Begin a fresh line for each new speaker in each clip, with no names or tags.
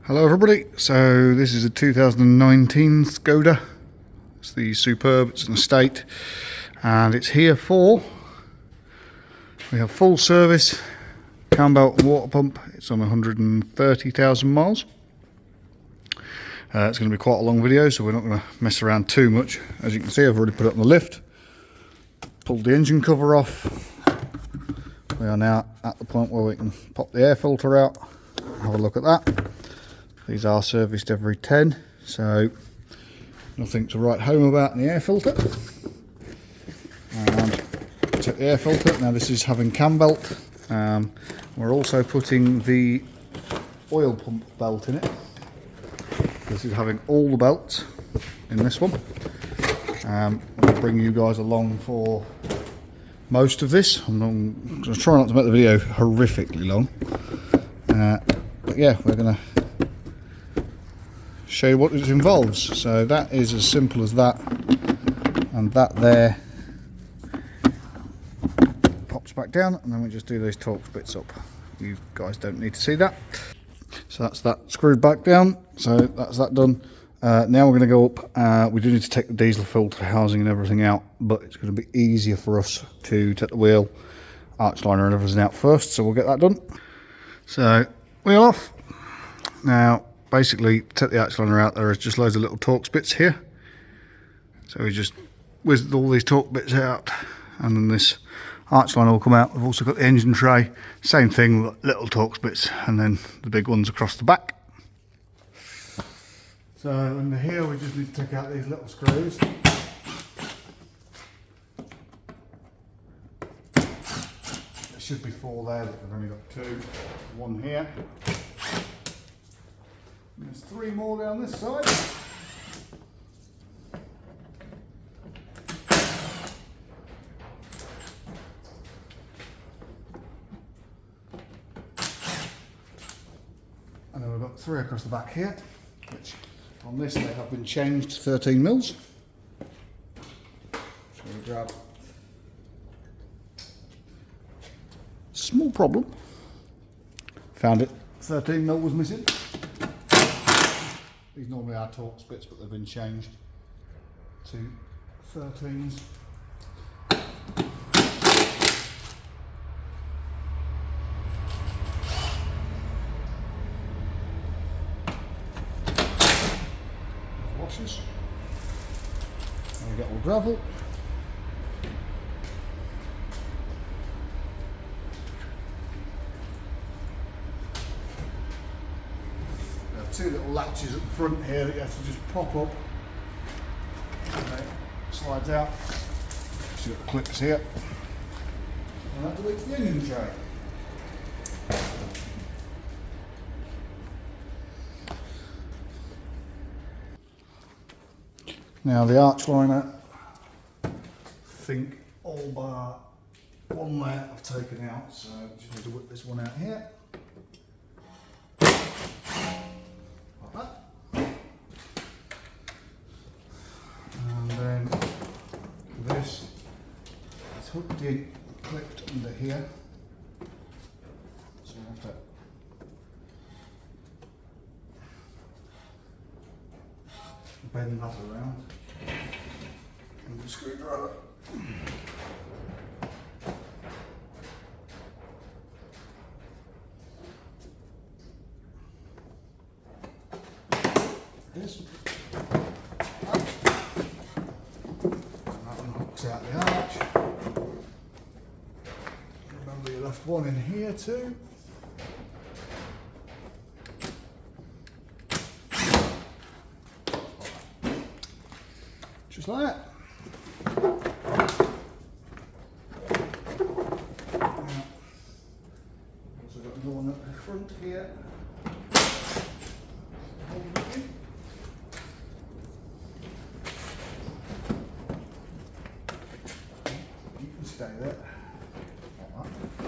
Hello everybody, so this is a 2019 Skoda. It's the Superb, it's an estate, and it's here for, we have full service, cambelt and water pump. It's on 130,000 miles. It's going to be quite a long video, so we're not going to mess around too much. As you can see, I've already put it on the lift, pulled the engine cover off. We are now at the point where we can pop the air filter out, have a look at that. These are serviced every 10, so nothing to write home about in the air filter. And take the air filter. Now this is having cam belt. We're also putting the oil pump belt in it. This is having all the belts in this one. I'll bring you guys along for most of this. I'm going to try not to make the video horrifically long. But yeah, we're going to show you what it involves. So that is as simple as that, and that there pops back down, and then we just do these Torx bits up. You guys don't need to see that. So that's that screwed back down, so that's that done. Now we're going to go up. We do need to take the diesel filter housing and everything out, but it's going to be easier for us to take the wheel, arch liner and everything out first, so we'll get that done. So wheel off. Now basically, take the arch liner out, there is just loads of little Torx bits here. So we just whizzed all these Torx bits out, and then this arch liner will come out. We've also got the engine tray, same thing, little Torx bits, and then the big ones across the back. So under here we just need to take out these little screws. There should be 4 there, but we've only got 2. 1 here. And there's 3 more down this side. And then we've got 3 across the back here, which on this they have been changed to 13 mils. So we grab. Small problem. Found it. 13 mil was missing. These normally are Torx bits, but they've been changed to 13s. Washers. And we get all gravel. There are 2 little latches at the front here that you have to just pop up, and then it slides out. See what the clips here, and that deletes the engine tray. Now the arch liner, I think all bar 1 there I've taken out, so I just need to whip this one out here. Like that. And then this is hooked in, clipped under here. So I have to bend that around and the screwdriver. This. And that one hooks out the arch. Remember you left 1 in here too. Just like that. Also got another one at the front here. You can stay there. Like that.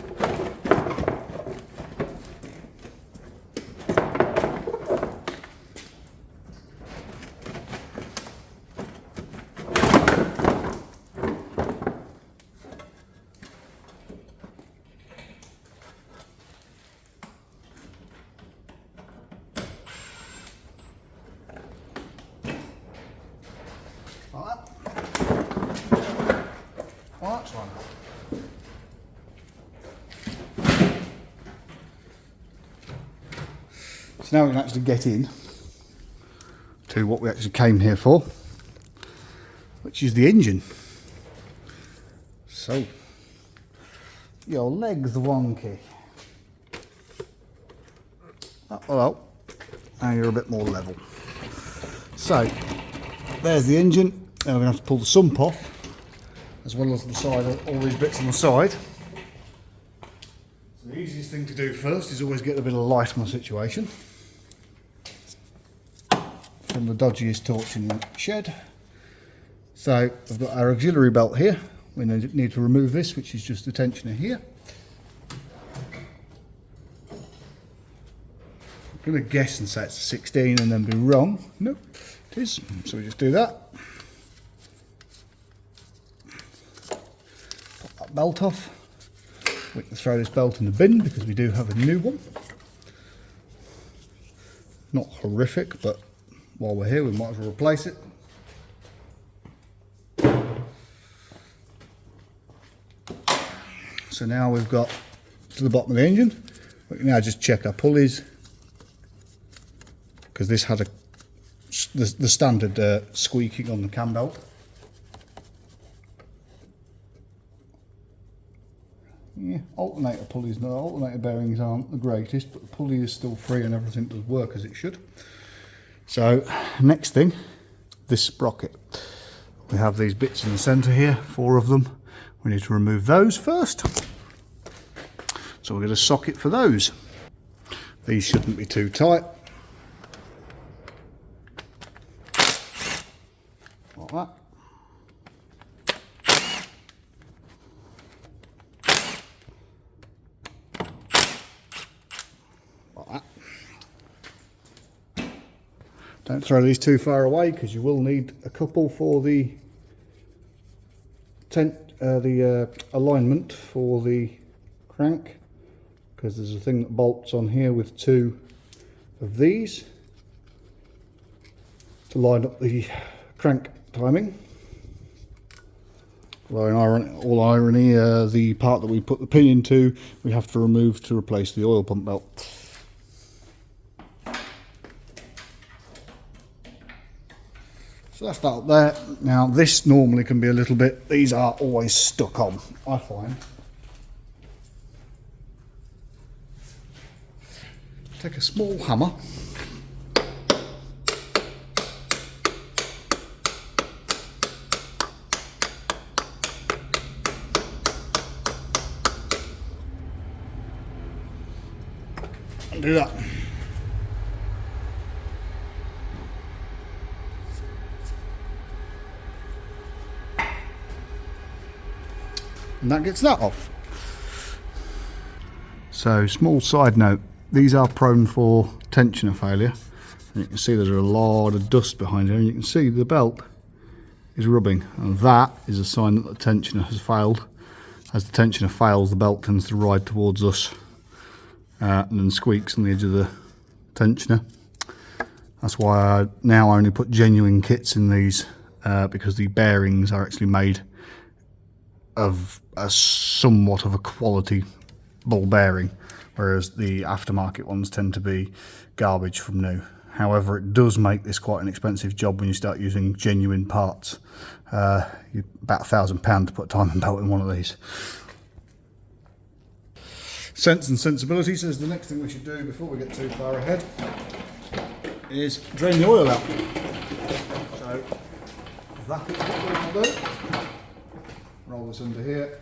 So now we can actually get in to what we actually came here for, which is the engine. So, your leg's wonky. Oh, well, now you're a bit more level. So, there's the engine. Now we're going to have to pull the sump off, as well as the side, all these bits on the side. So the easiest thing to do first is always get a bit of light on the situation. From the dodgiest torch in the shed. So I've got our auxiliary belt here. We need to remove this, which is just the tensioner here. I'm going to guess and say it's a 16 and then be wrong. Nope, it is. So we just do that. Pop that belt off. We can throw this belt in the bin because we do have a new one. Not horrific, but while we're here we might as well replace it. So now we've got to the bottom of the engine. We can now just check our pulleys, because this had the standard squeaking on the cam belt. Yeah, alternator pulleys, no, alternator bearings aren't the greatest, but the pulley is still free and everything does work as it should. So next thing, this sprocket. We have these bits in the centre here, 4 of them. We need to remove those first. So we're going to socket for those. These shouldn't be too tight. Like that. Like that. Don't throw these too far away because you will need a couple for the alignment for the crank, because there's a thing that bolts on here with 2 of these to line up the crank timing. Although in all irony, the part that we put the pin into we have to remove to replace the oil pump belt. So that's that up there. Now this normally can be a little bit, these are always stuck on, I find. Take a small hammer. And do that. And that gets that off. So, small side note, these are prone for tensioner failure. And you can see there's a lot of dust behind here, and you can see the belt is rubbing, and that is a sign that the tensioner has failed. As the tensioner fails, the belt tends to ride towards us and then squeaks on the edge of the tensioner. That's why I now only put genuine kits in these, because the bearings are actually made of a somewhat of a quality ball bearing, whereas the aftermarket ones tend to be garbage from new. However, it does make this quite an expensive job when you start using genuine parts. About £1,000 to put a timing belt in one of these. Sense and Sensibility says the next thing we should do before we get too far ahead is drain the oil out. So that is what we'll do. Roll this under here.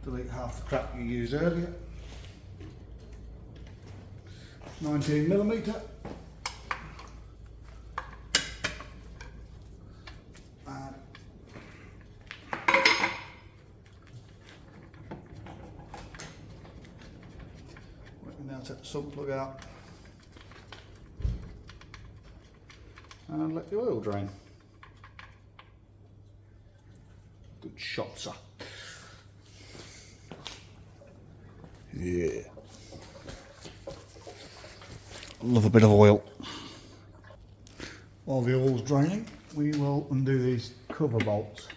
Delete half the crap you used earlier. 19mm. We can now take the sump plug out and let the oil drain. Good shot, sir. Yeah. Love a bit of oil. While the oil's draining, we will undo these cover bolts.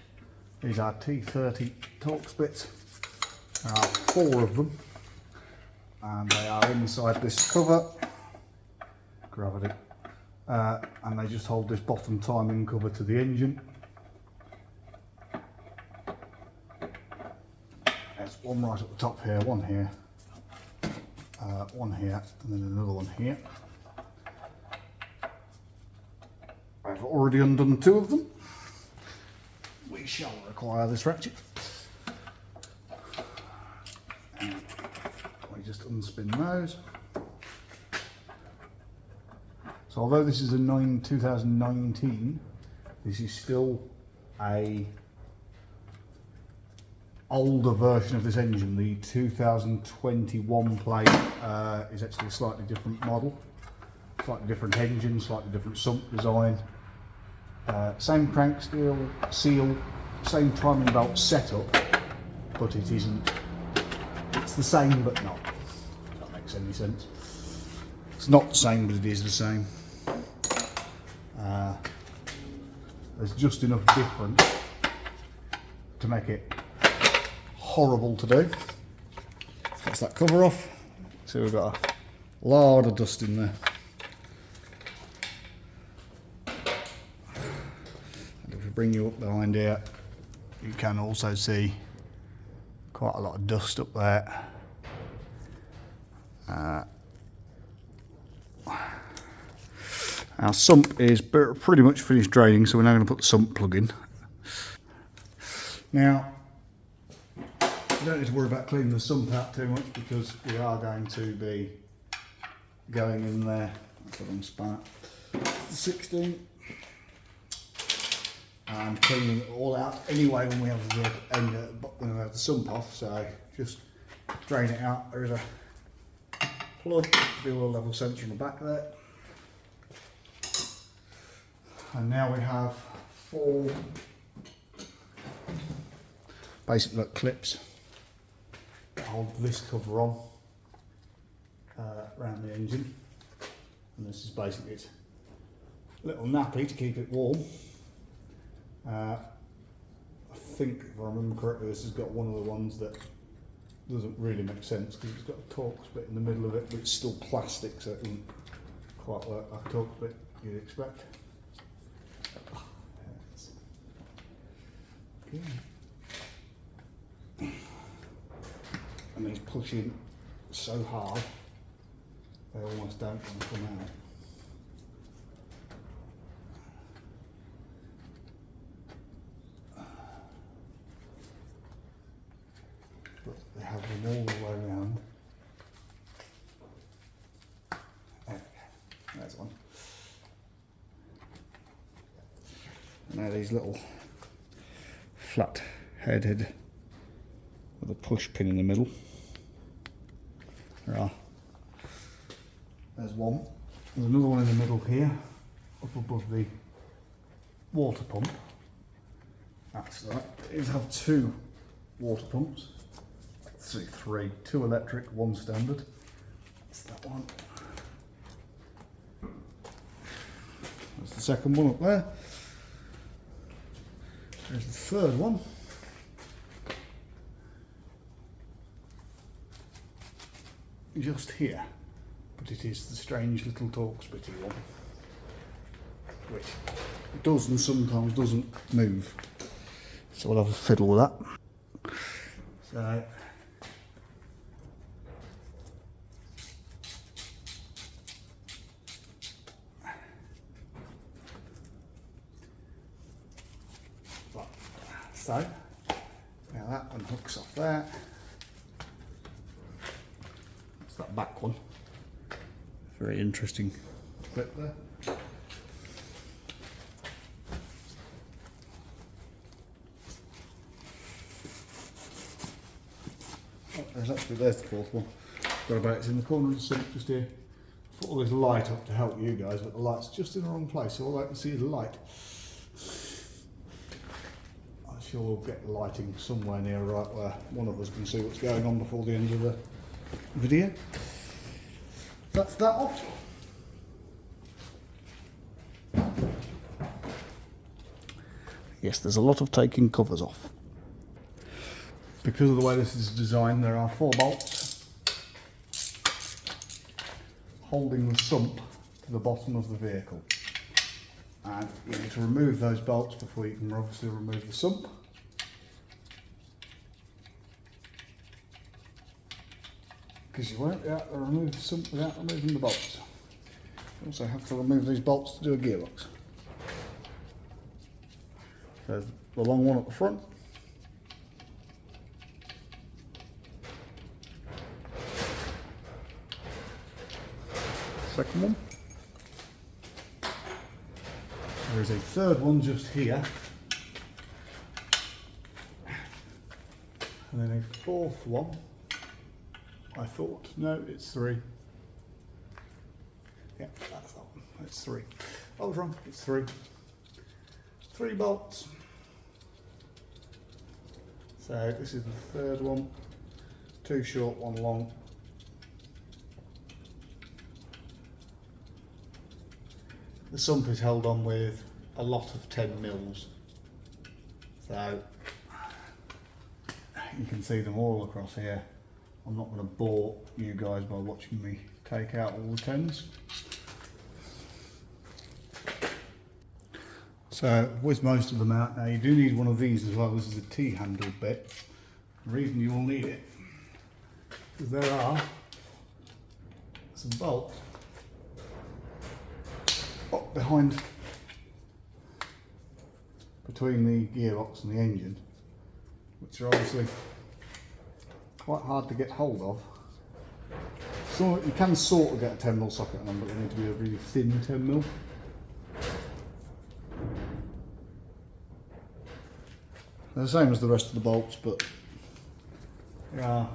These are T30 Torx bits. There are 4 of them, and they are inside this cover, gravity, and they just hold this bottom timing cover to the engine. There's one right at the top here, one here, and then another one here. I've already undone 2 of them. We shall require this ratchet. And we just unspin those. So although this is a 2019, this is still a older version of this engine. The 2021 plate is actually a slightly different model, slightly different engine, slightly different sump design. Same crank steel, seal, same timing belt setup, but it isn't. It's the same but not. If that makes any sense. It's not the same, but it is the same. There's just enough difference to make it horrible to do. That's that cover off. So we've got a lot of dust in there. And if we bring you up behind here, you can also see quite a lot of dust up there. Our sump is pretty much finished draining, so we're now going to put the sump plug in. Now, you don't need to worry about cleaning the sump out too much because we are going to be going in there. That's a wrong spanner. 16. And cleaning it all out anyway when we have the sump off. So just drain it out. There is a plug, fuel level sensor in the back there. And now we have 4 basic look clips that hold this cover on around the engine, and this is basically its little nappy to keep it warm. I think, if I remember correctly, this has got one of the ones that doesn't really make sense because it's got a Torx bit in the middle of it, but it's still plastic, so it doesn't quite work like a Torx bit you'd expect. And he's pushing so hard they almost don't want to come out. But they have them all the way around. There we go. There's one. And now these little flat headed with a push pin in the middle. There are. There's one. There's another one in the middle here, up above the water pump. That's right. These have 2 water pumps. Let's see, 3. 2 electric, 1 standard. That's that one. There's the second one up there. There's the third one. Just here, but it is the strange little Torx bitty one, which does and sometimes doesn't move. So we'll have a fiddle with that. So now that one hooks off there. That's that back one. Very interesting clip there. Oh, there's the 4th one. Got about it's in the corner of the sink just here. Put all this light up to help you guys, but the light's just in the wrong place, so all I can see is the light. I'm sure we'll get the lighting somewhere near right where one of us can see what's going on before the end of the video. That's that off. Yes, there's a lot of taking covers off. because of the way this is designed, there are 4 bolts holding the sump to the bottom of the vehicle. And you need to remove those bolts before you can obviously remove the sump. Because you won't be able to remove the sump without removing the bolts. You also have to remove these bolts to do a gearbox. There's the long one at the front. Second one. There is a third one just here. And then a 4th one. I thought, no, it's 3. Yeah, that's that one. It's 3. I was wrong, it's 3. 3 bolts. So this is the 3rd one. 2 short, 1 long. The sump is held on with a lot of 10 mils. So you can see them all across here. I'm not going to bore you guys by watching me take out all the 10s. So with most of them out now, you do need one of these as well. This is a T-handle bit. The reason you will need it is there are some bolts up behind between the gearbox and the engine, which are obviously quite hard to get hold of. So you can sort of get a 10mm socket on them, but they need to be a really thin 10mm. They're the same as the rest of the bolts, but there are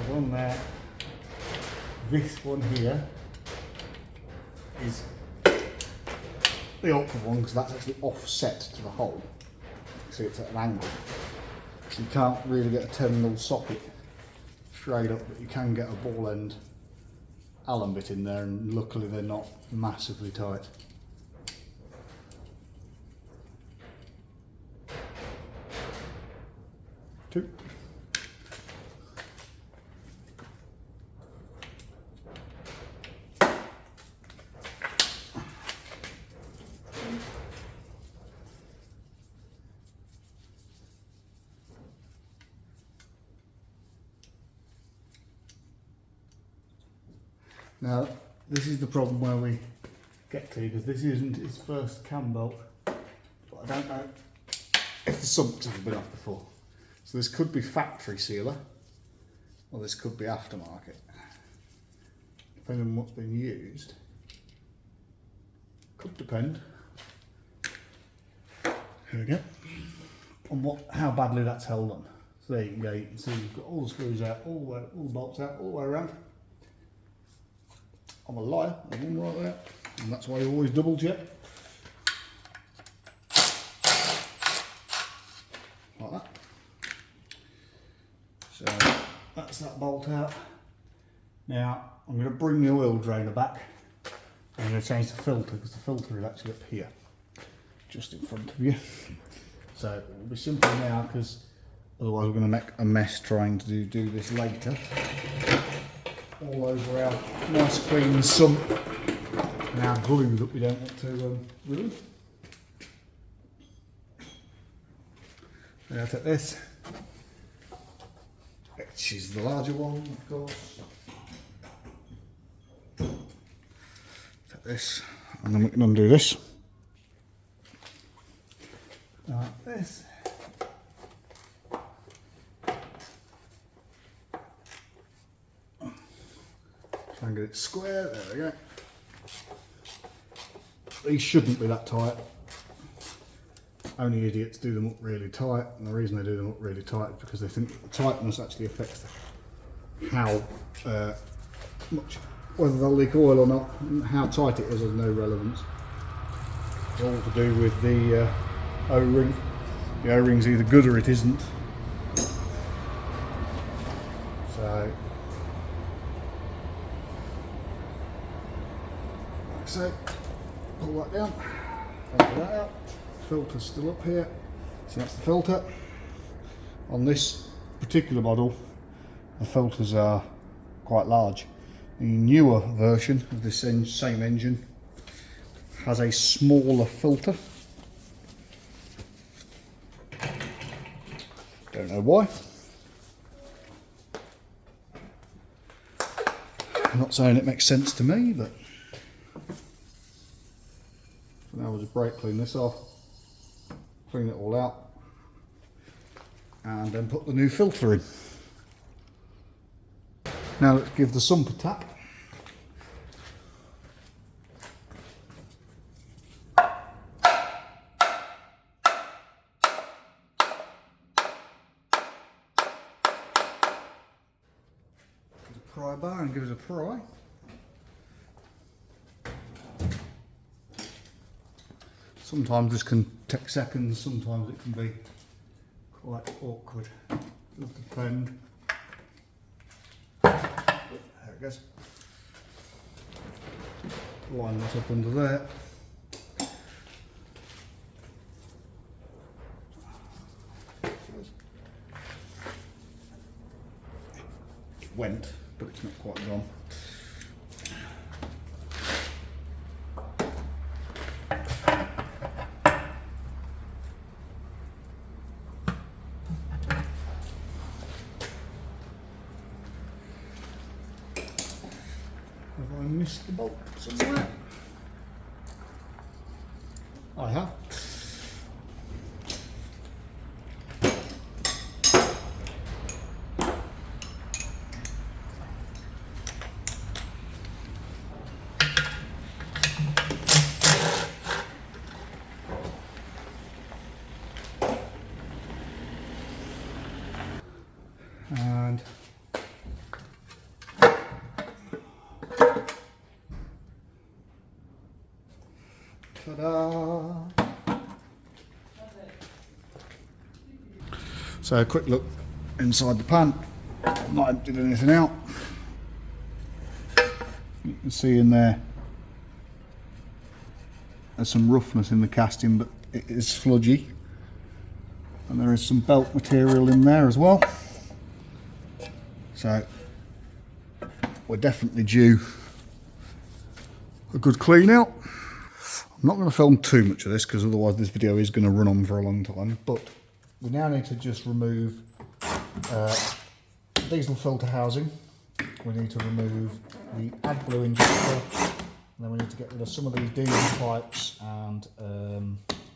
one there. This one here is the upper one because that's actually offset to the hole. See, it's at an angle. So you can't really get a 10mm socket straight up, but you can get a ball end Allen bit in there, and luckily they're not massively tight. Two. Now, this is the problem where we get to, because this isn't its first cam belt, but I don't know if the sump's ever been off before. So this could be factory sealer, or this could be aftermarket, depending on what's been used. Could depend. Here we go. On how badly that's held on. So there you go. You can see we've got all the screws out, all the bolts out, all the way around. I'm a liar, there's one right there, and that's why you always double check. Like that. So that's that bolt out. Now I'm going to bring the oil drainer back. I'm going to change the filter because the filter is actually up here, just in front of you. So it will be simple now because otherwise we're going to make a mess trying to do this later. All over our nice clean sump and our glue that we don't want to ruin. Now take this, which is the larger one, of course. Take this, and then we can undo this. Like this. Try and get it square, there we go. These shouldn't be that tight. Only idiots do them up really tight, and the reason they do them up really tight is because they think the tightness actually affects how much, whether they'll leak oil or not. How tight it is has no relevance. It's all to do with the O-ring. The O-ring's either good or it isn't. So, like so, pull that down, take that out. Filter's still up here, so that's the filter. On this particular model, the filters are quite large. The newer version of this same engine has a smaller filter. Don't know why. I'm not saying it makes sense to me, but now we'll just brake clean this off, clean it all out, and then put the new filter in. Now let's give the sump a tap. Pry bar and give it a pry. Sometimes this can take seconds, sometimes it can be quite awkward. It'll depend. There it goes. Line that up under there. It went, but it's not quite gone. Have I missed the bolt somewhere? I have. And ta-da! So a quick look inside the pan. Not emptied anything out. You can see in there there's some roughness in the casting, but it is sludgy, and there is some belt material in there as well. So we're definitely due a good clean out. I'm not going to film too much of this because otherwise this video is going to run on for a long time, but we now need to just remove diesel filter housing. We need to remove the AdBlue injector, and then we need to get rid of some of these diesel pipes and a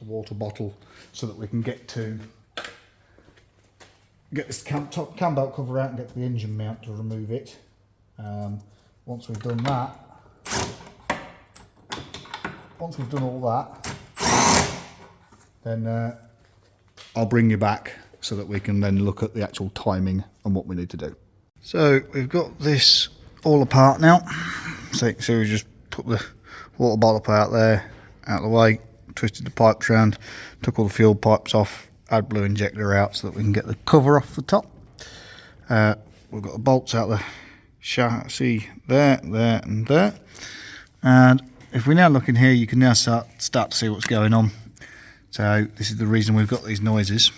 water bottle so that we can get this cam belt cover out and get to the engine mount to remove it. Once we've done that, once we've done all that, then I'll bring you back so that we can then look at the actual timing and what we need to do. So we've got this all apart now. So we just took the water bottle out there, out of the way, twisted the pipes around, took all the fuel pipes off, AdBlue injector out so that we can get the cover off the top. We've got the bolts out the chassis there, there and there. And if we now look in here, you can now start to see what's going on. So this is the reason we've got these noises.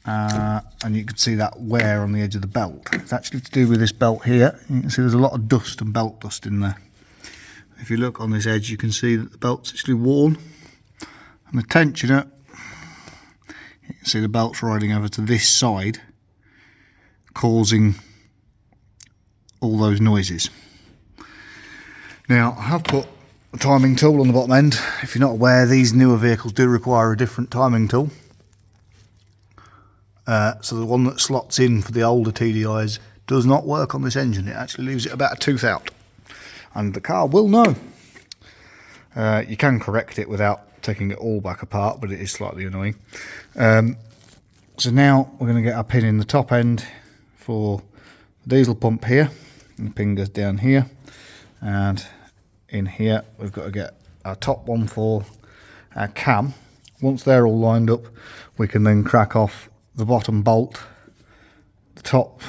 And you can see that wear on the edge of the belt. It's actually to do with this belt here. You can see there's a lot of dust and belt dust in there. If you look on this edge, you can see that the belt's actually worn. And the tensioner, you can see the belt's riding over to this side, causing all those noises. Now, I have put a timing tool on the bottom end. If you're not aware, these newer vehicles do require a different timing tool. So the one that slots in for the older TDIs does not work on this engine. It actually leaves it about a tooth out. And the car will know. You can correct it without taking it all back apart, but it is slightly annoying. So now we're going to get our pin in the top end for the diesel pump here. And the pin goes down here. And in here we've got to get our top one for our cam. Once they're all lined up, we can then crack off the bottom bolt, the top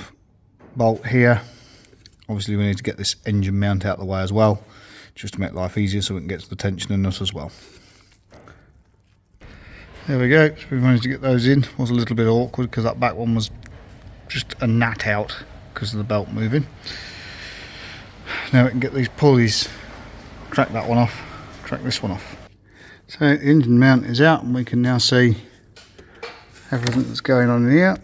bolt here. Obviously we need to get this engine mount out of the way as well, just to make life easier so we can get to the tensioner nut as well. There we go, so we managed to get those in. It was a little bit awkward because that back one was just a gnat out because of the belt moving. Now we can get these pulleys, crack that one off, crack this one off. So the engine mount is out and we can now see everything that's going on in here,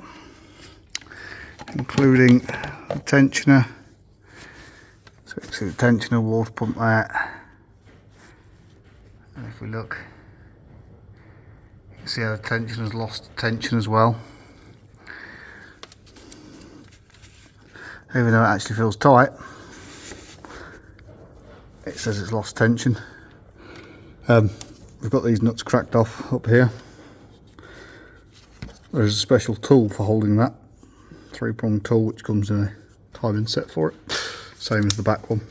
including the tensioner. So you can see the tensioner, water pump there. And if we look, you can see how the tensioner's lost tension as well. Even though it actually feels tight, it says it's lost tension. We've got these nuts cracked off up here. There's a special tool for holding that, 3-prong tool, which comes in a timing set for it, same as the back one.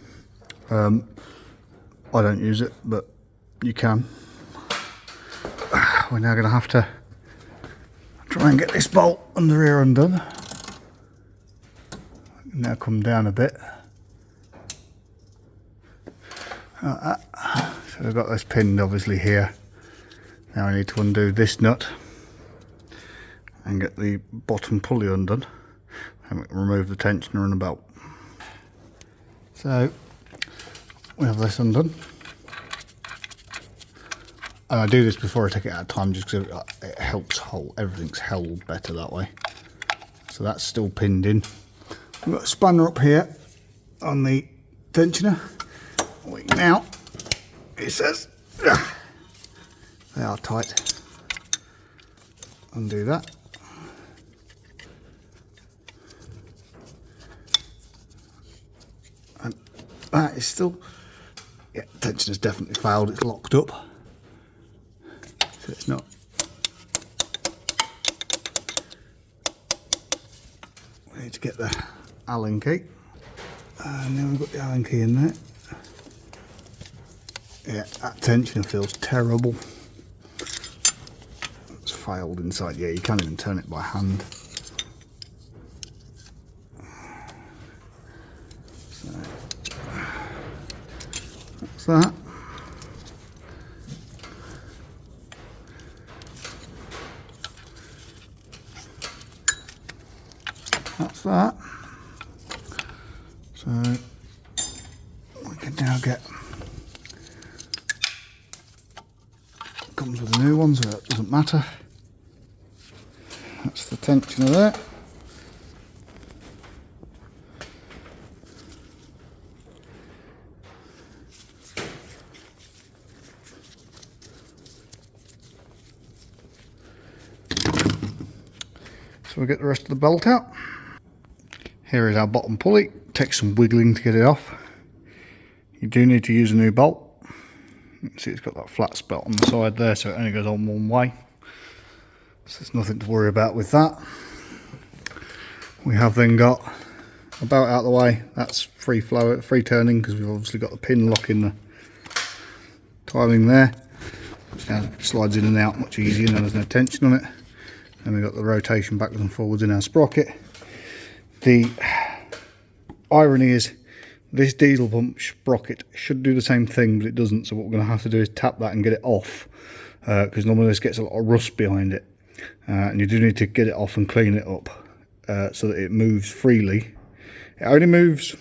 I don't use it, but you can. We're now going to have to try and get this bolt under here undone. Now come down a bit. Like that. So we've got this pinned obviously here. Now I need to undo this nut and get the bottom pulley undone, and we can remove the tensioner and the belt. So we have this undone, and I do this before I take it out of time just because it helps hold, everything's held better that way. So that's still pinned in. We've got a spanner up here on the tensioner. Now it says they are tight. Undo that. And that is still, yeah, tension has definitely failed, it's locked up. So it's not. We need to get the Allen key. And then we've got the Allen key in there. Yeah, that tensioner feels terrible. It's failed inside. Yeah, you can't even turn it by hand. So that's that. That's that. So we can now get, comes with a new one, so that doesn't matter. That's the tensioner there. So we get the rest of the belt out. Here is our bottom pulley. Takes some wiggling to get it off. You do need to use a new bolt. You can see it's got that flat spot on the side there, so it only goes on one way. So there's nothing to worry about with that. We have then got a belt out of the way. That's free flow, free turning, because we've obviously got the pin locking the timing there, which now slides in and out much easier. Now there's no tension on it. And we've got the rotation backwards and forwards in our sprocket. The irony is this diesel pump sprocket should do the same thing, but it doesn't. So what we're going to have to do is tap that and get it off, because normally this gets a lot of rust behind it. And you do need to get it off and clean it up so that it moves freely. It only moves,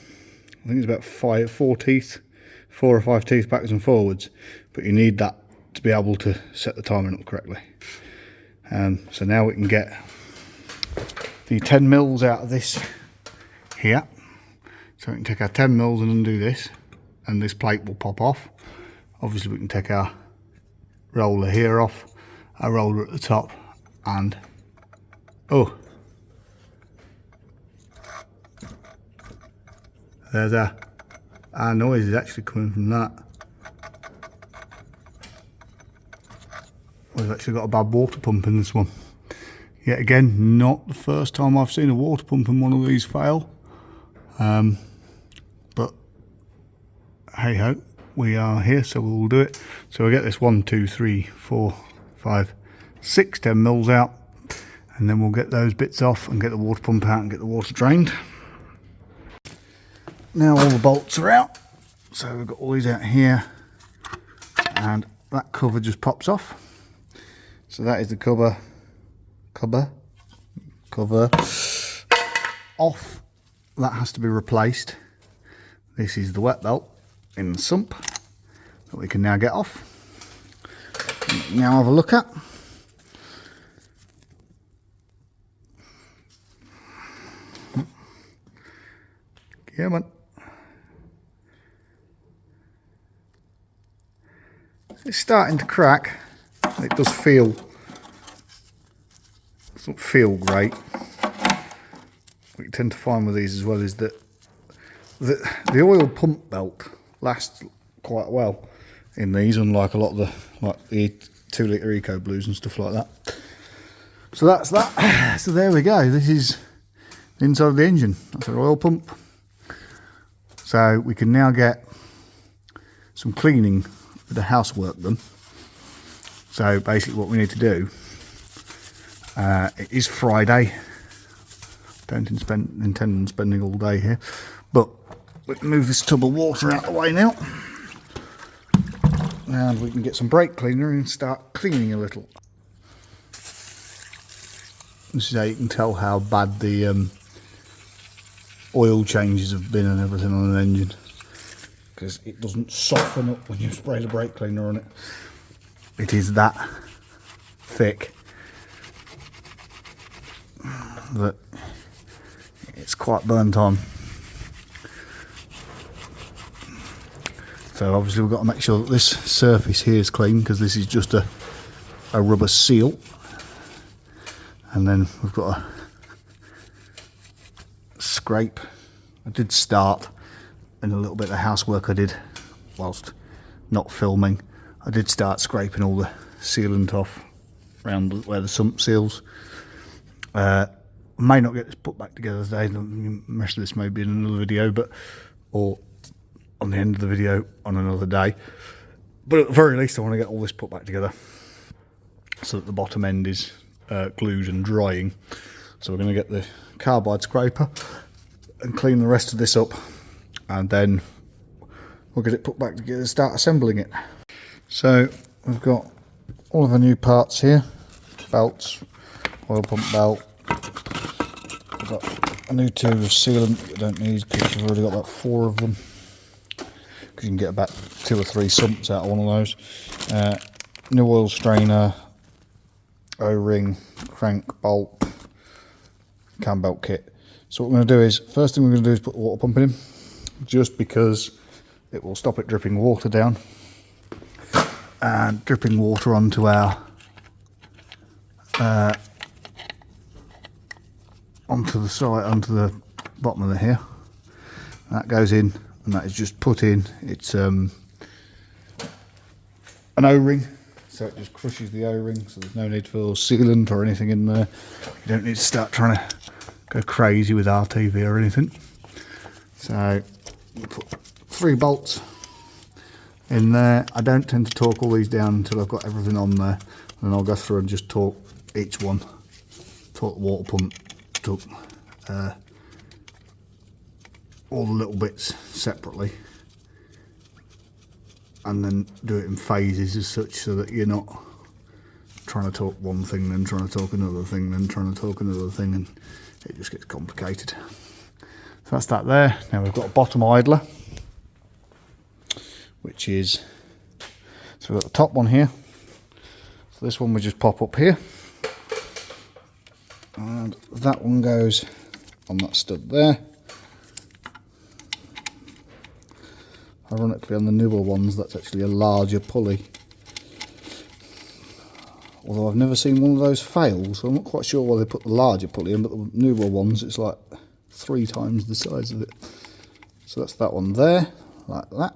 I think it's about 4 or 5 teeth backwards and forwards, but you need that to be able to set the timing up correctly. So now we can get the 10 mils out of this here. So we can take our 10 mils and undo this, and this plate will pop off. Obviously we can take our roller here off, our roller at the top, and oh, there's our noise is actually coming from that. We've actually got a bad water pump in this one. Yet again, not the first time I've seen a water pump in one of these fail. But hey ho, we are here, so we'll do it. So we get this 1, 2, 3, 4, 5, 6 10 mils out, and then we'll get those bits off and get the water pump out and get the water drained. Now all the bolts are out, so we've got all these out here, and that cover just pops off. So that is the cover off. That has to be replaced. This is the wet belt in the sump that we can now get off. Now have a look at. Come on. It's starting to crack. It doesn't feel great. What you tend to find with these as well is that the oil pump belt lasts quite well in these, unlike a lot of the 2 litre Eco Blues and stuff like that. So that's that. So there we go. This is the inside of the engine. That's our oil pump. So we can now get some cleaning with the housework done. So basically what we need to do, it is Friday. Don't intend on spending all day here, but we can move this tub of water out of the way now. And we can get some brake cleaner and start cleaning a little. This is how you can tell how bad the oil changes have been and everything on an engine, because it doesn't soften up when you spray the brake cleaner on it. It is that thick that it's quite burnt on. So obviously we've got to make sure that this surface here is clean, because this is just a rubber seal, and then we've got to scrape. I did start in a little bit of housework I did whilst not filming. I did start scraping all the sealant off around where the sump seals. I may not get this put back together today. The rest of this may be in another video, or on the end of the video on another day. But at the very least I want to get all this put back together so that the bottom end is glued and drying. So we're going to get the carbide scraper and clean the rest of this up, and then we'll get it put back together and start assembling it. So we've got all of our new parts here, belts, oil pump belt. We've got a new tube of sealant that we don't need because we've already got about 4 of them, because you can get about 2 or 3 sumps out of one of those. New oil strainer, O-ring, crank, bolt, cam belt kit. So what we're going to do is, first thing we're going to do is put the water pump in, just because it will stop it dripping water down and dripping water onto our onto the bottom of the here. That goes in, and that is just put in. It's an O-ring, so it just crushes the O-ring, so there's no need for sealant or anything in there. You don't need to start trying to go crazy with RTV or anything. So we'll put 3 bolts in there. I don't tend to torque all these down until I've got everything on there, and then I'll go through and just torque each one. Torque the water pump, torque all the little bits separately, and then do it in phases as such, so that you're not trying to torque one thing, then trying to torque another thing, then trying to torque another thing, and it just gets complicated. So that's that there. Now we've got a bottom idler, which is, so we've got the top one here. So this one we just pop up here, and that one goes on that stud there. Ironically, on the newer ones, that's actually a larger pulley. Although I've never seen one of those fail, so I'm not quite sure why they put the larger pulley in, but the newer ones, it's like 3 times the size of it. So that's that one there, like that.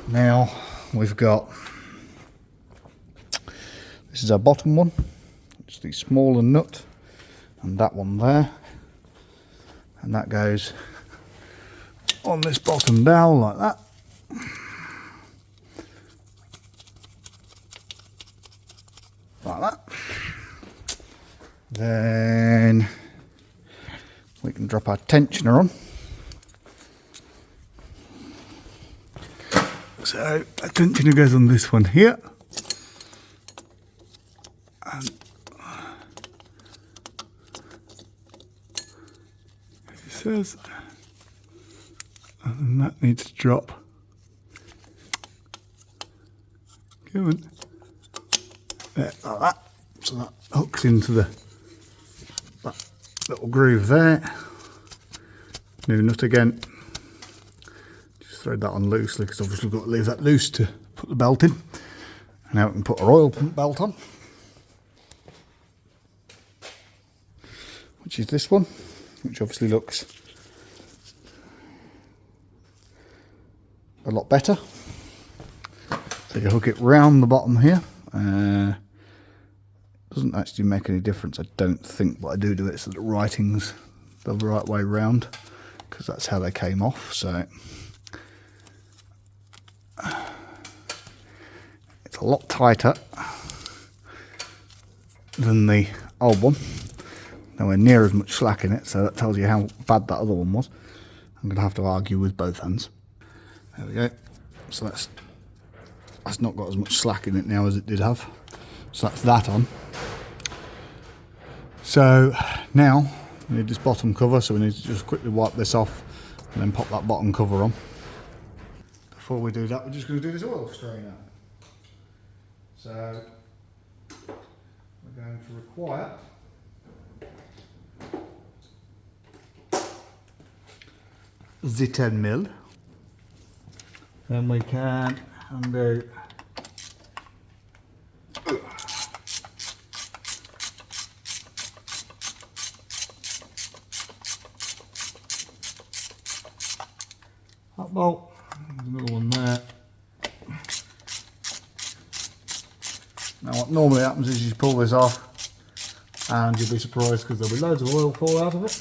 Now we've got, this is our bottom one, it's the smaller nut, and that one there, and that goes on this bottom dowel like that. Like that. Then we can drop our tensioner on. So a tensioner goes on this one here. says. And then that needs to drop. Come on. There, like that. So that hooks into that little groove there. New nut again. Just thread that on loosely because obviously we've got to leave that loose to put the belt in. And now we can put our oil pump belt on, which is this one, which obviously looks a lot better. So you hook it round the bottom here. Doesn't actually make any difference, I don't think, but I do it so the writing's the right way round because that's how they came off. So it's a lot tighter than the old one. Nowhere near as much slack in it, so that tells you how bad that other one was. I'm going to have to argue with both hands. There we go. So that's not got as much slack in it now as it did have. So that's that on. So now we need this bottom cover, so we need to just quickly wipe this off and then pop that bottom cover on. Before we do that, we're just going to do this oil strainer. So we're going to require the 10 mil. Then we can undo that bolt. There's another one there. Now what normally happens is you pull this off and you'll be surprised because there'll be loads of oil fall out of it.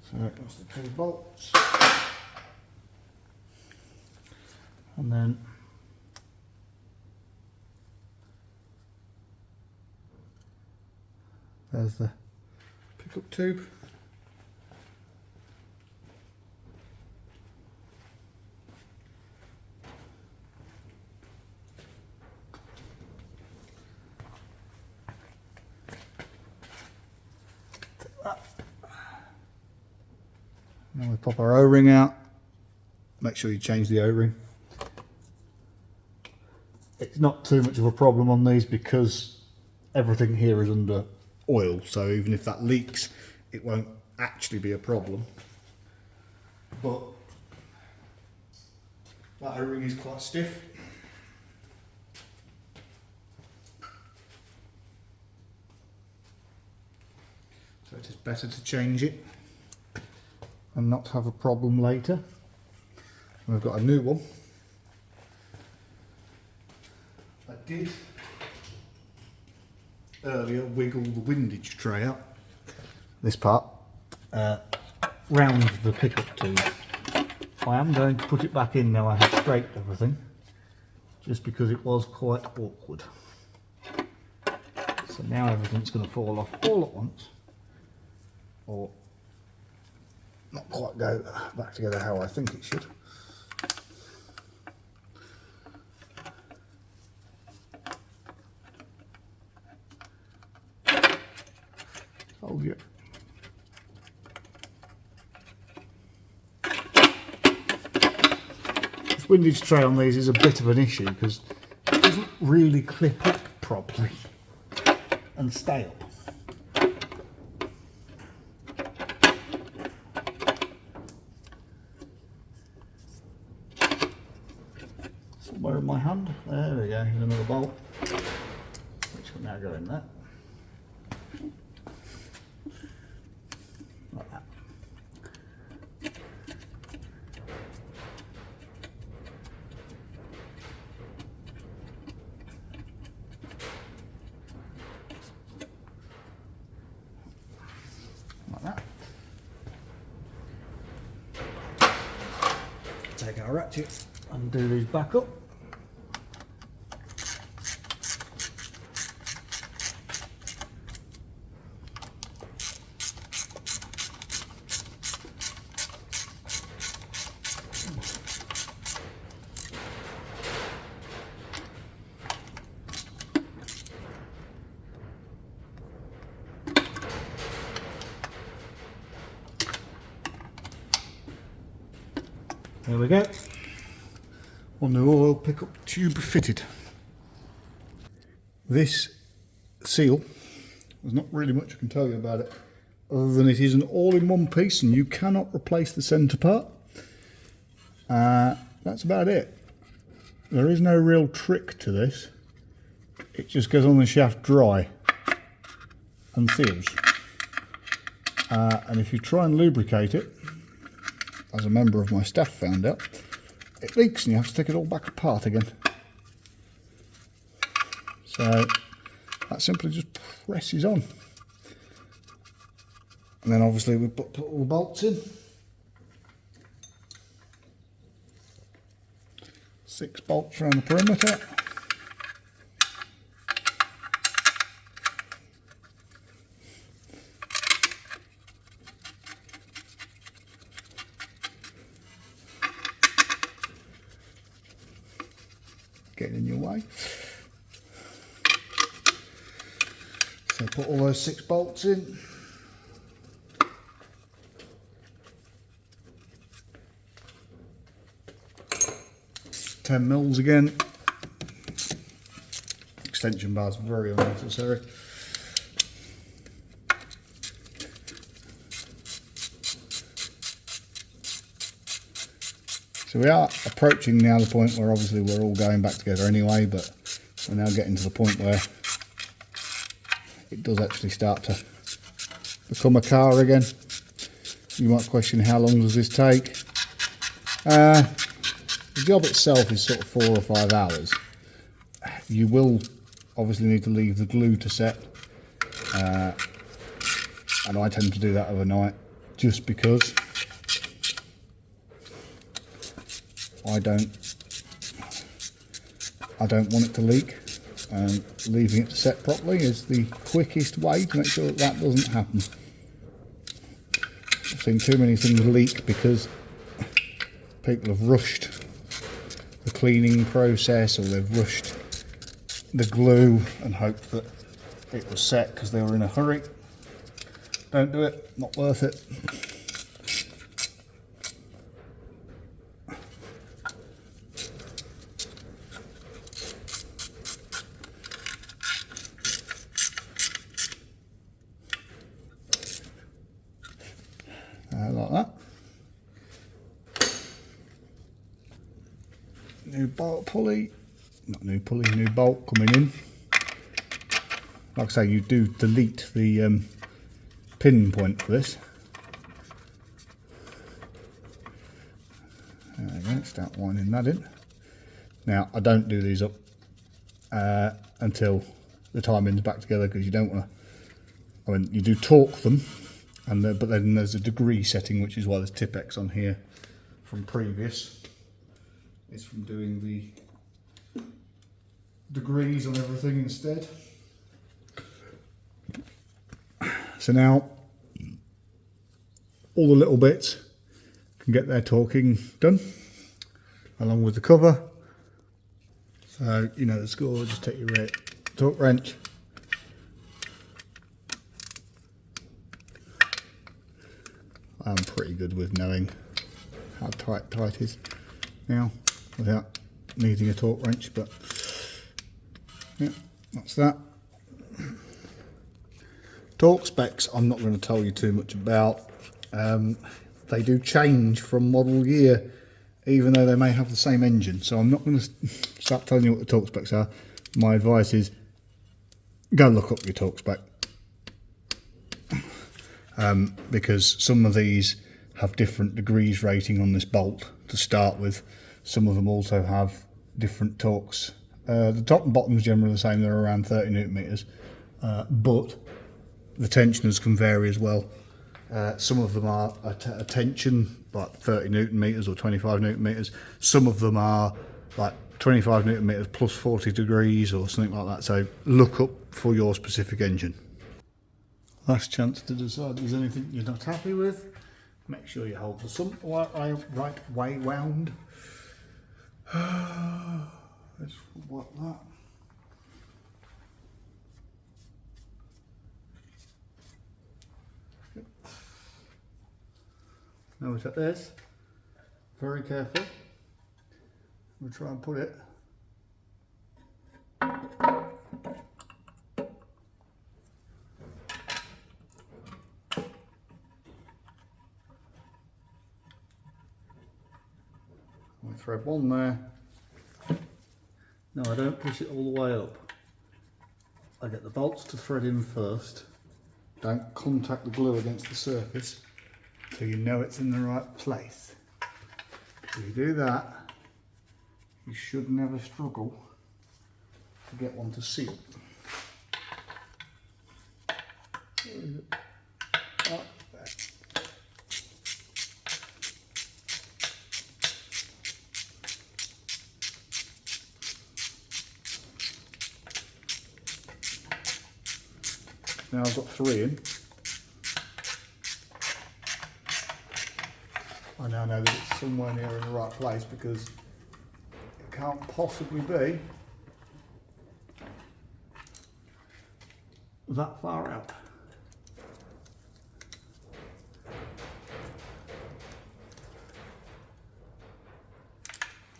So that's the two bolts. And then there's the pickup tube. Now we pop our O-ring out. Make sure you change the O-ring. It's not too much of a problem on these because everything here is under oil, so even if that leaks it won't actually be a problem. But that O-ring is quite stiff. So it is better to change it and not have a problem later. And we've got a new one that did earlier wiggle the windage tray out, this part, round the pickup tube. I am going to put it back in now I have straightened everything, just because it was quite awkward. So now everything's going to fall off all at once, or not quite go back together how I think it should. Told you. This windage tray on these is a bit of an issue because it doesn't really clip up properly and stay up. Somewhere in my hand, there we go, here's another bolt, which will now go in there. Like that. Like that. Take our ratchet and do these back up. There we go. One new oil pickup tube fitted. This seal, there's not really much I can tell you about it, other than it is an all-in-one piece and you cannot replace the centre part. That's about it. There is no real trick to this. It just goes on the shaft dry and seals. And if you try and lubricate it, as a member of my staff found out, it leaks and you have to take it all back apart again. So that simply just presses on. And then obviously we put all the bolts in. 6 bolts around the perimeter. Getting in your way. So put all those 6 bolts in. $10mm again. Extension bars very unnecessary. So we are approaching now the point where obviously we're all going back together anyway, but we're now getting to the point where it does actually start to become a car again. You might question how long does this take? The job itself is sort of 4 or 5 hours. You will obviously need to leave the glue to set, and I tend to do that overnight just because I don't want it to leak, and leaving it to set properly is the quickest way to make sure that that doesn't happen. I've seen too many things leak because people have rushed the cleaning process, or they've rushed the glue and hoped that it was set because they were in a hurry. Don't do it, not worth it. Like that. New bolt pulley, not new pulley, new bolt coming in. Like I say, you do delete the pin point for this. There we go, start winding that in. Now, I don't do these up until the timing's back together, because you don't want to, I mean, you do torque them, and but then there's a degree setting, which is why there's Tipex on here from previous. It's from doing the degrees on everything instead. So now all the little bits can get their torquing done along with the cover. So you know the score, just take your torque wrench, I'm pretty good with knowing how tight is now without needing a torque wrench, but yeah, that's that. Torque specs I'm not going to tell you too much about. They do change from model year, even though they may have the same engine, so I'm not going to start telling you what the torque specs are. My advice is go look up your torque spec, because some of these have different degrees rating on this bolt to start with. Some of them also have different torques. The top and bottom is generally the same, they're around 30 newton meters, but the tensioners can vary as well. Some of them are a tension like 30 newton meters or 25 newton meters. Some of them are like 25 newton meters plus 40 degrees or something like that. So look up for your specific engine. Last chance to decide if there's anything you're not happy with. Make sure you hold the sump right way round. Let's work that. Now we've got this. very careful. We'll try and put it we thread one there. No, I don't push it all the way up. I get the bolts to thread in first. Don't contact the glue against the surface till you know it's in the right place. If you do that, you should never struggle to get one to seal. Where is it? Oh, there. Now I've got 3 in. I now know that it's somewhere near in the right place because it can't possibly be that far out.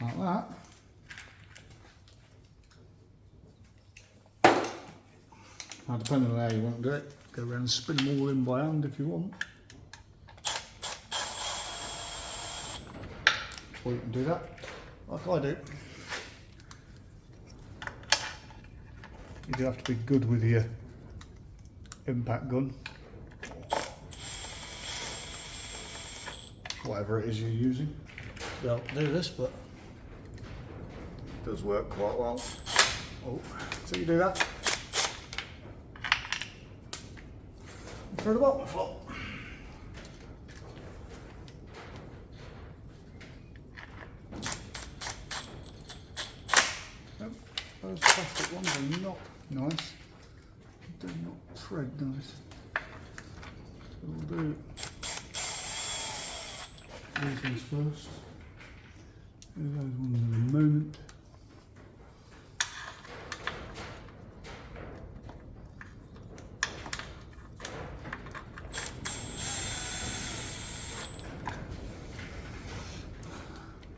Like that. Now, depending on how you want to do it, go around and spin them all in by hand if you want. Or you can do that like I do. You do have to be good with your impact gun. Whatever it is you're using. You don't do this, but it does work quite well. Oh, so you do that. Through the bottom floor. Those plastic ones are not nice. They do not thread nice. So we'll do these ones first. Do those ones in a moment.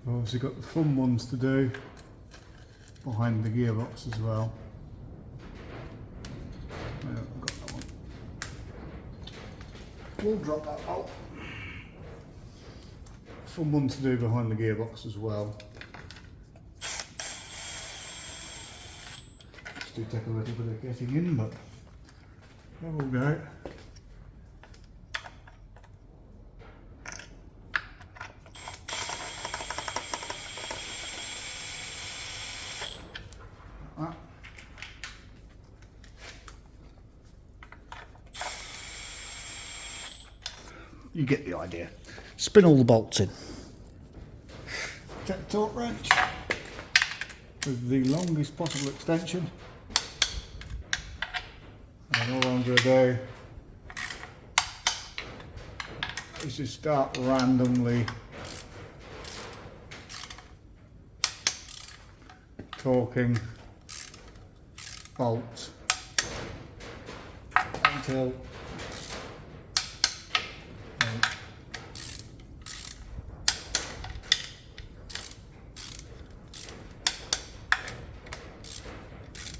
I've obviously got the fun ones to do behind the gearbox as well. Yeah, I've got that one. We'll drop that out. Fun one to do behind the gearbox as well. Just do take a little bit of getting in, but there we'll go. You get the idea. Spin all the bolts in. Take the torque wrench with the longest possible extension. And all I'm going to do is just start randomly torquing bolts until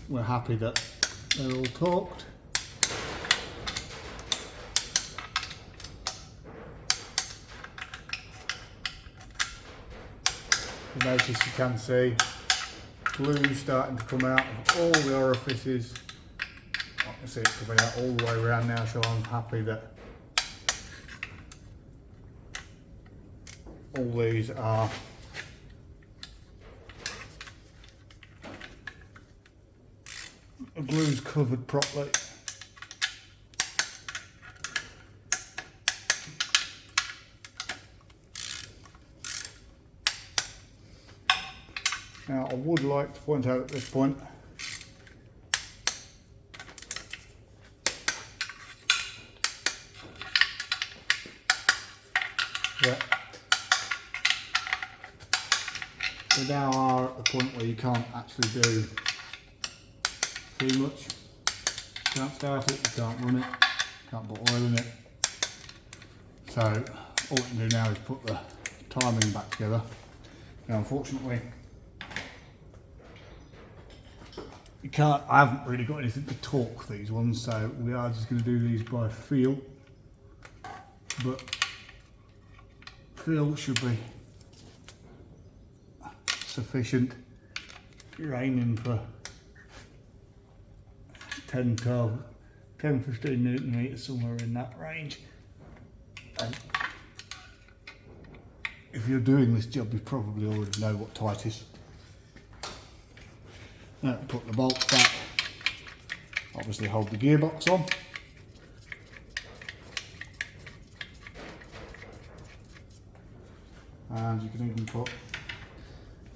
we're happy that they're all torqued. You notice you can see glue starting to come out of all the orifices. I can see it coming out all the way around now, so I'm happy that all these are the glue's covered properly. Now I would like to point out at this point that we now are at the point where you can't actually do too much. You can't start it, you can't run it, you can't put oil in it. So all we can do now is put the timing back together. Now unfortunately you can't, I haven't really got anything to torque these ones, so we are just going to do these by feel, but feel should be sufficient. You're aiming for 10, 12, 10, 15 Newton meters, somewhere in that range. And if you're doing this job, you probably already know what tight is. Now put the bolts back, obviously hold the gearbox on. And you can even put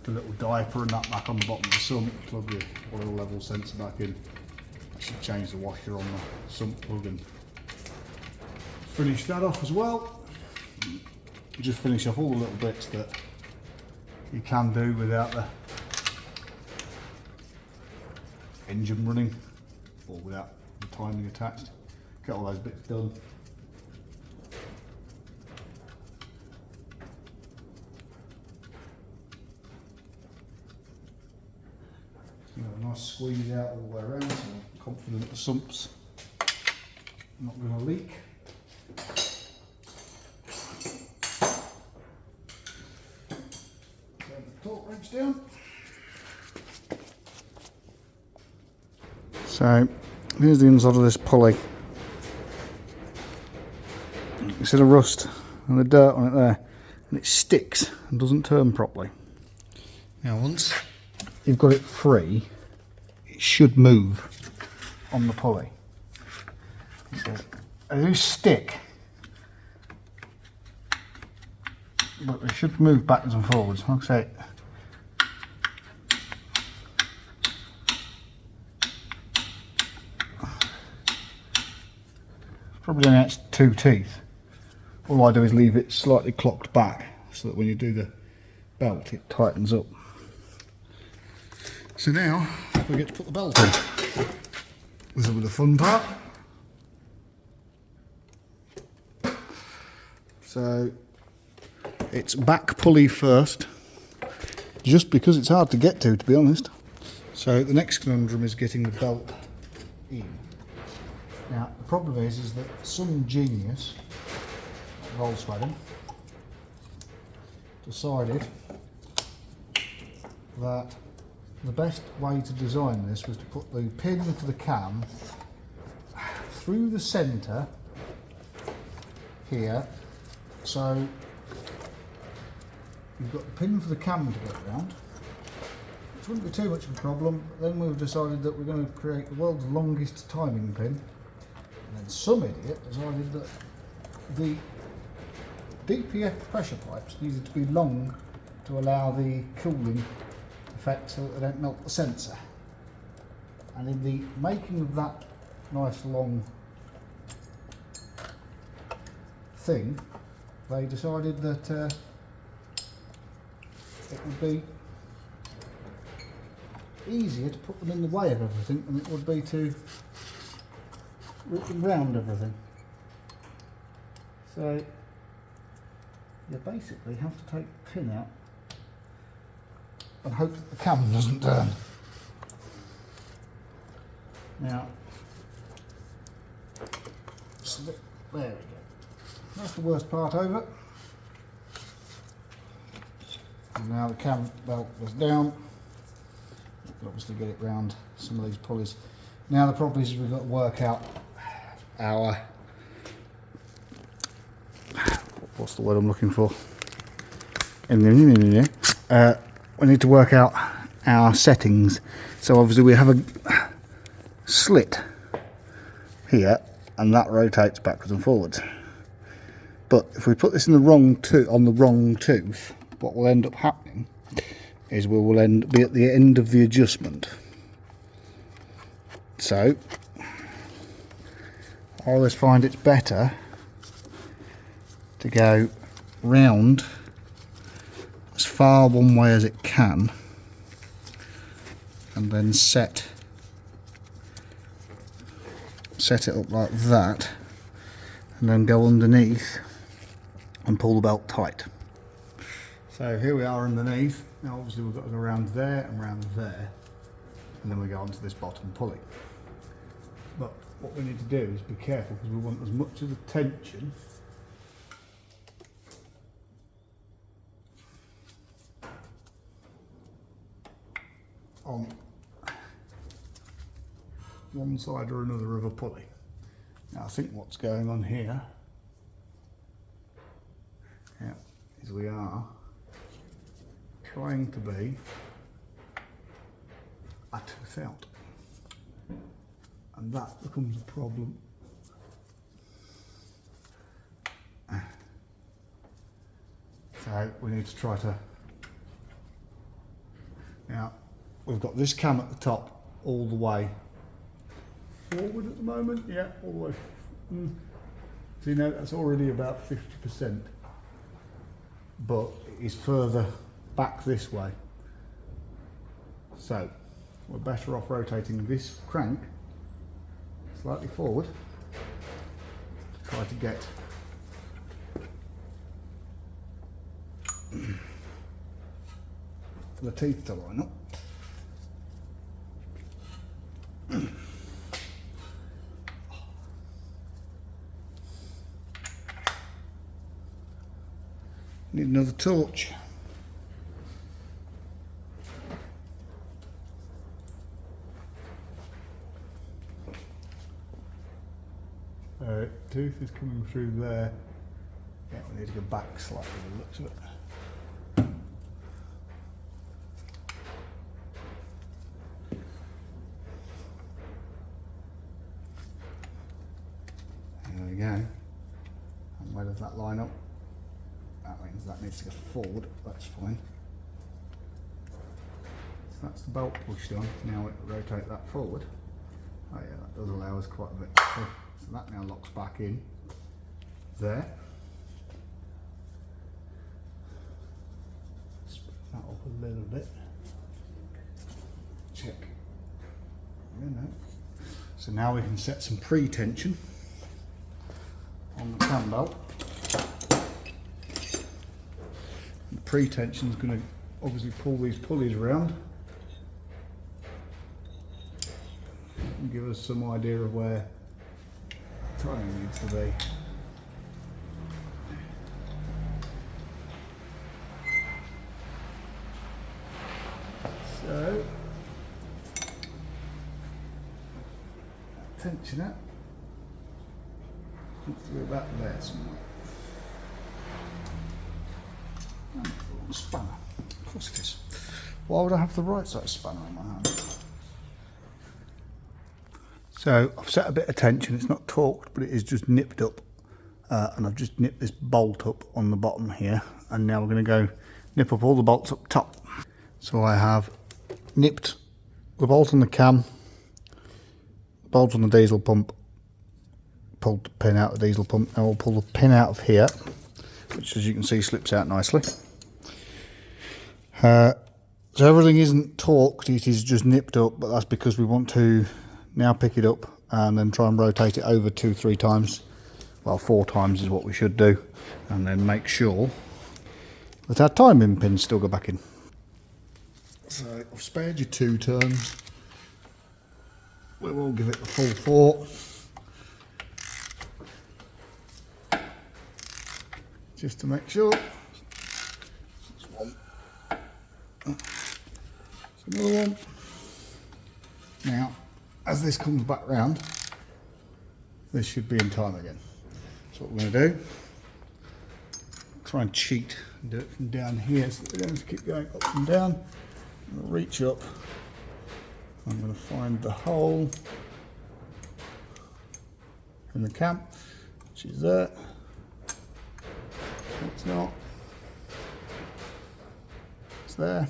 the little diaper and that back on the bottom of the sump, plug your oil level sensor back in. I should change the washer on the sump plug and finish that off as well. Just finish off all the little bits that you can do without the engine running or without the timing attached. Get all those bits done. A nice squeeze out all the way around, so I'm confident the sump's not going to leak. Turn the torque wrench down. So here's the inside of this pulley. You can see the rust and the dirt on it there, and it sticks and doesn't turn properly. Now once you've got it free, it should move on the pulley. So they do stick, but they should move backwards and forwards. Like I say, probably only has 2 teeth. All I do is leave it slightly clocked back so that when you do the belt it tightens up. So now we get to put the belt in. This will be the fun part. So it's back pulley first, just because it's hard to get to be honest. So the next conundrum is getting the belt in. Now the problem is that some genius at Volkswagen decided that the best way to design this was to put the pin for the cam through the centre here, so you've got the pin for the cam to get around, which wouldn't be too much of a problem. But then we've decided that we're going to create the world's longest timing pin, and then some idiot decided that the DPF pressure pipes needed to be long to allow the cooling effect so that they don't melt the sensor. And in the making of that nice long thing, they decided that it would be easier to put them in the way of everything than it would be to route them round everything. So you basically have to take the pin out and hope that the cam doesn't turn. Now, there we go. That's the worst part over. And now the cam belt was down. You can obviously get it round some of these pulleys. Now the problem is we've got to work out our, what's the word I'm looking for? We need to work out our settings. So obviously we have a slit here and that rotates backwards and forwards. But if we put this in the wrong on the wrong tooth, what will end up happening is we will be at the end of the adjustment. So I always find it's better to go round as far one way as it can and then set it up like that, and then go underneath and pull the belt tight. So here we are underneath. Now obviously we've got to go around there and around there, and then we go onto this bottom pulley. But what we need to do is be careful, because we want as much of the tension on one side or another of a pulley. Now I think what's going on here, is we are trying to be a tooth out, and that becomes a problem. So we need to try to, now we've got this cam at the top all the way forward at the moment, yeah, all the way. So you know that's already about 50%, but it is further back this way. So we're better off rotating this crank slightly forward to try to get the teeth to line up. Need another torch. Tooth is coming through there. Yeah, we need to go back slightly by the looks of it. There we go. And where does that line up? That means that needs to go forward. That's fine. So that's the belt pushed on. Now we rotate that forward. Oh yeah, that does allow us quite a bit. So that now locks back in there. Spin that up a little bit. Check. So now we can set some pre-tension on the cam belt. The pre-tension is going to obviously pull these pulleys around and give us some idea of where timing needs to be. So, tension it needs to be about there somewhere. And a little spanner. Of course it is. Why would I have the right side spanner in my hand? So I've set a bit of tension. It's not torqued, but it is just nipped up, and I've just nipped this bolt up on the bottom here, and now we're going to go nip up all the bolts up top. So I have nipped the bolt on the cam, the bolt on the diesel pump, pulled the pin out of the diesel pump. Now we'll pull the pin out of here, which as you can see slips out nicely. So everything isn't torqued, it is just nipped up, but that's because we want to now pick it up and then try and rotate it over 2-3 times. Well, 4 times is what we should do, and then make sure that our timing pins still go back in. So I've spared you 2 turns. We will give it the full 4, just to make sure. That's one. That's another one. Now, as this comes back round, this should be in time again. So what we're going to do, try and cheat and do it from down here, so we're going to keep going up and down. I'm going to reach up, I'm going to find the hole in the cam, which is there. It's not. It's there.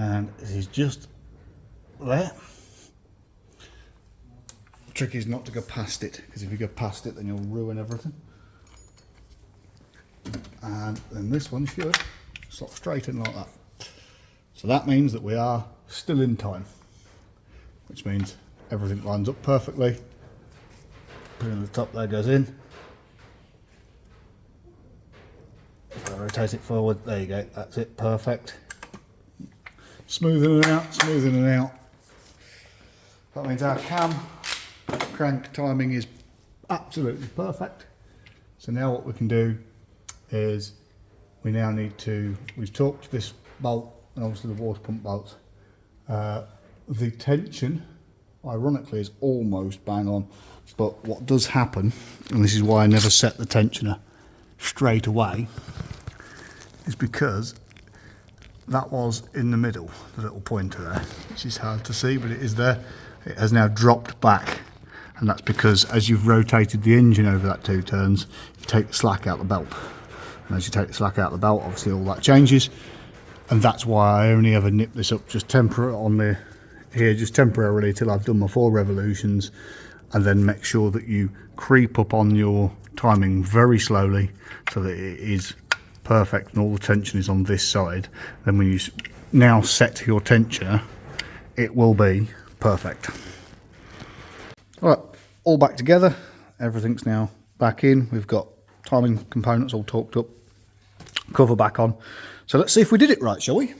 and it is just there. The trick is not to go past it, because if you go past it then you'll ruin everything. And then this one should slot straight in like that. So that means that we are still in time, which means everything lines up perfectly. Put in the top there, goes in. Rotate it forward, there you go, that's it, perfect. Smoothing it out, smoothing it out. That means our crank timing is absolutely perfect. So now what we can do is we now need to, we've torqued this bolt and obviously the water pump bolts. The tension, ironically, is almost bang on, but what does happen, and this is why I never set the tensioner straight away, is because that was in the middle, the little pointer there, which is hard to see, but it is there. It has now dropped back, and that's because as you've rotated the engine over that 2 turns, you take the slack out the belt. And as you take the slack out the belt, obviously all that changes, and that's why I only ever nip this up just just temporarily till I've done my 4 revolutions, and then make sure that you creep up on your timing very slowly so that it is perfect and all the tension is on this side. Then when you now set your tensioner, it will be perfect. All right, all back together, everything's now back in. We've got timing components all torqued up, cover back on. So let's see if we did it right, shall we?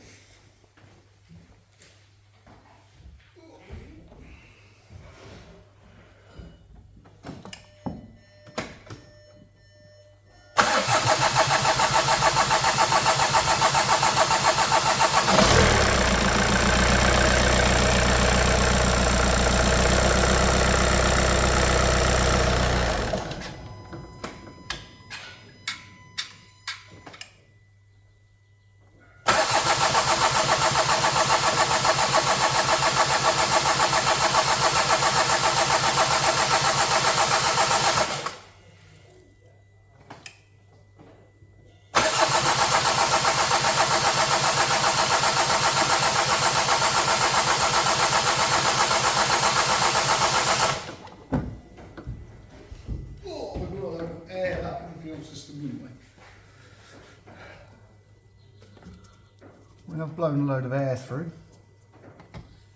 When I've blown a load of air through,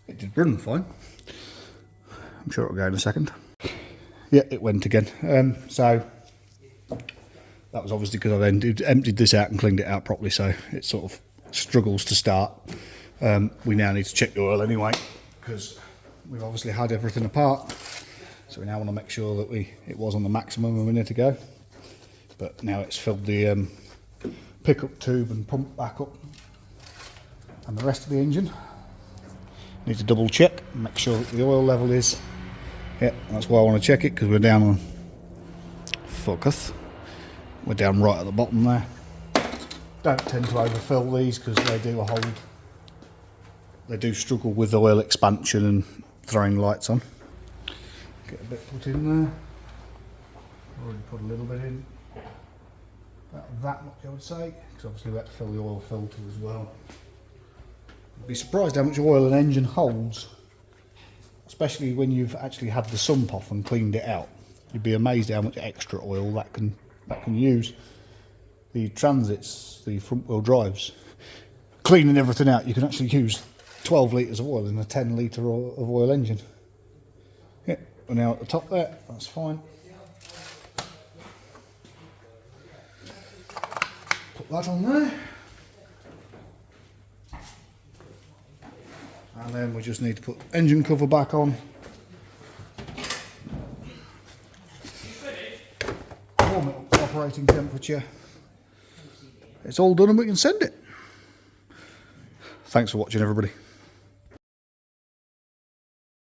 it did run fine. I'm sure it'll go in a second. Yeah, it went again. So that was obviously because I then emptied this out and cleaned it out properly, so it sort of struggles to start. We now need to check the oil anyway, because we've obviously had everything apart. So we now want to make sure that it was on the maximum a minute ago. But now it's filled the pickup tube and pump back up. And the rest of the engine, need to double check and make sure that the oil level is, yeah, that's why I want to check it, because we're down on focus. We're down right at the bottom there. Don't tend to overfill these because they do struggle with oil expansion and throwing lights on. Get a bit put in there. Already put a little bit in. About that much I would say, because obviously we have to fill the oil filter as well. You'd be surprised how much oil an engine holds, especially when you've actually had the sump off and cleaned it out. You'd be amazed how much extra oil that can use. The transits, the front wheel drives, cleaning everything out, you can actually use 12 litres of oil in a 10 litre of oil engine. Yeah, we're now at the top there, that's fine. Put that on there. And then we just need to put engine cover back on. Warm it up to operating temperature. It's all done and we can send it. Thanks for watching, everybody.